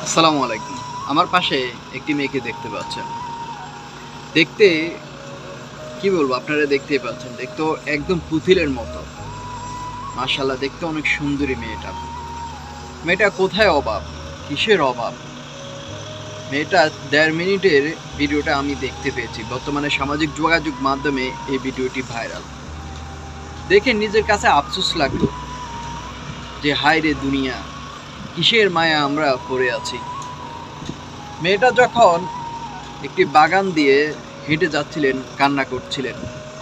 আসসালামু আলাইকুম। আমার পাশে একটি মেয়েকে দেখতে পাচ্ছেন। দেখতে কি বলবো, আপনারা দেখতেই পাচ্ছেন। দেখতেও একদম পুতুলের মতো। মাশাআল্লাহ, দেখতে অনেক সুন্দরী মেয়েটা। মেয়েটা কোথায় অভাব? কিসের অভাব? মেয়েটা ১.৫ মিনিটের ভিডিওটা আমি দেখতে পেয়েছি। বর্তমানে সামাজিক যোগাযোগ মাধ্যমে এই ভিডিওটি ভাইরাল। দেখে নিজের কাছে আফসোস লাগলো যে হায় রে দুনিয়া! কিসের মায়া আমরা পড়ে আছি। মেয়েটা যখন একটি বাগান দিয়ে হেঁটে যাচ্ছিলেন, কান্না করছিলেন,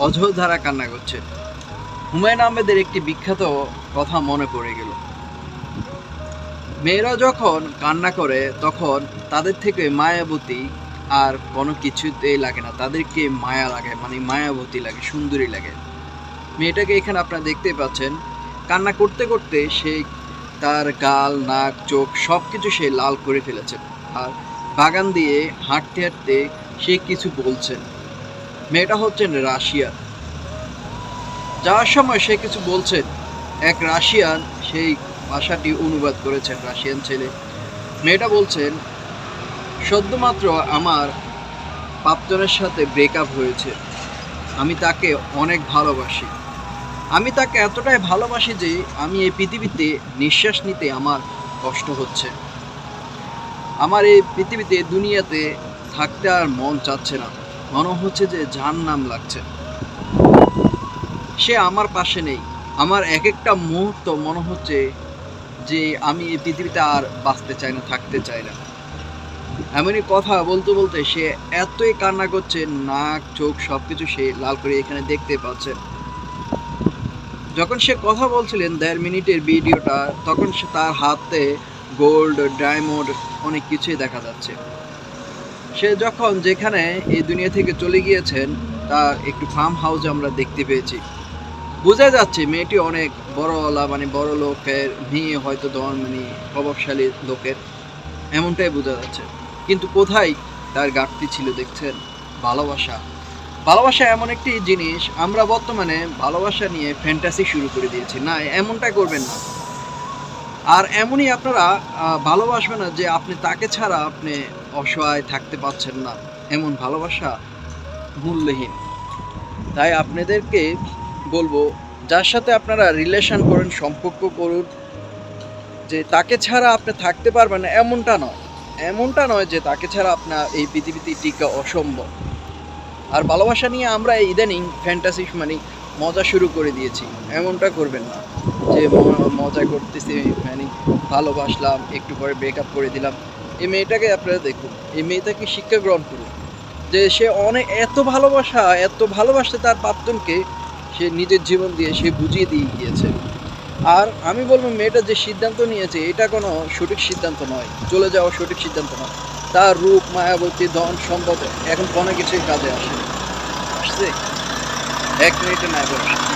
অঝোরধারা কান্না করছেন। হুমায়ূন আহমেদের একটি বিখ্যাত কথা মনে পড়ে গেল। মেয়েরা যখন কান্না করে তখন তাদের থেকে মায়াবতী আর কোনো কিছুতেই লাগে না, তাদেরকে মায়া লাগে, মানে মায়াবতী লাগে, সুন্দরী লাগে। মেয়েটাকে এখানে আপনারা দেখতেই পাচ্ছেন, কান্না করতে করতে সে তার গাল, নাক, চোখ সব কিছু সে লাল করে ফেলেছে। আর বাগান দিয়ে হাঁটতে হাঁটতে সে কিছু বলছেন। মেয়েটা হচ্ছেন রাশিয়ান। যাওয়ার সময় সে কিছু বলছেন, এক রাশিয়ান সেই ভাষাটি অনুবাদ করেছেন, রাশিয়ান ছেলে। মেয়েটা বলছেন, সদ্যমাত্র আমার প্রাক্তনের সাথে ব্রেকআপ হয়েছে। আমি তাকে অনেক ভালোবাসি। আমি তাকে এতটাই ভালোবাসি যে আমি এই পৃথিবীতে নিঃশ্বাস নিতে আমার কষ্ট হচ্ছে। আমার এই পৃথিবীতে, দুনিয়াতে থাকতে আর মন চাচ্ছে না। মনে হচ্ছে যে জাহান্নাম লাগছে। সে আমার পাশে নেই। আমার এক একটা মুহূর্ত মনে হচ্ছে যে আমি এই পৃথিবীতে আর বাঁচতে চাই না, থাকতে চাই না। এমনই কথা বলতে বলতে সে এতই কান্না করছে, নাক, চোখ সব কিছু সে লাল করে এখানে দেখতে পাচ্ছেন। যখন সে কথা বলছিলেন ১.৫ মিনিটের ভিডিওটা, তখন সে তার হাতে গোল্ড, ডায়মন্ড অনেক কিছুই দেখা যাচ্ছে। সে যখন যেখানে এই দুনিয়া থেকে চলে গিয়েছেন তার একটু ফার্ম হাউস আমরা দেখতে পেয়েছি। বোঝা যাচ্ছে মেয়েটি অনেক বড়ওয়ালা, মানে বড় লোকের মেয়ে, হয়তো মানে প্রভাবশালী লোকের, এমনটাই বোঝা যাচ্ছে। কিন্তু কোথায় তার ঘাটতি ছিল দেখছেন? ভালোবাসা। ভালোবাসা এমন একটি জিনিস, আমরা বর্তমানে ভালোবাসা নিয়ে ফ্যান্টাসি শুরু করে দিয়েছি। না, এমনটা করবেন না। আর এমনই আপনারা ভালোবাসবেন না যে আপনি তাকে ছাড়া আপনি অসহায় থাকতে পারছেন না। এমন ভালোবাসা মূল্যহীন। তাই আপনাদেরকে বলবো, যার সাথে আপনারা রিলেশন করেন, সম্পর্ক করুন, যে তাকে ছাড়া আপনি থাকতে পারবেন না এমনটা নয়। এমনটা নয় যে তাকে ছাড়া আপনার এই পৃথিবীতে টিকা অসম্ভব। আর ভালোবাসা নিয়ে আমরা ইদানিং ফ্যান্টাসি, মানে মজা শুরু করে দিয়েছি। এমনটা করবেন না যে মজা করতেছি, মানে ভালোবাসলাম, একটু পরে ব্রেকআপ করে দিলাম। এই মেয়েটাকে আপনারা দেখুন, এই মেয়েটাকে শিক্ষা গ্রহণ করুন যে সে অনেক এত ভালোবাসে তার প্রাক্তনকে, সে নিজের জীবন দিয়ে সে বুঝিয়ে দিয়ে গিয়েছে। আর আমি বলবো, মেয়েটা যে সিদ্ধান্ত নিয়েছে এটা কোনো সঠিক সিদ্ধান্ত নয়, চলে যাওয়া সঠিক সিদ্ধান্ত নয়। তার রূপ, মায়াবতী, ধন সম্পদ এখন কোনো কিছুই কাজে আসে না। আসছে ১ মিনিটে না করে আসে।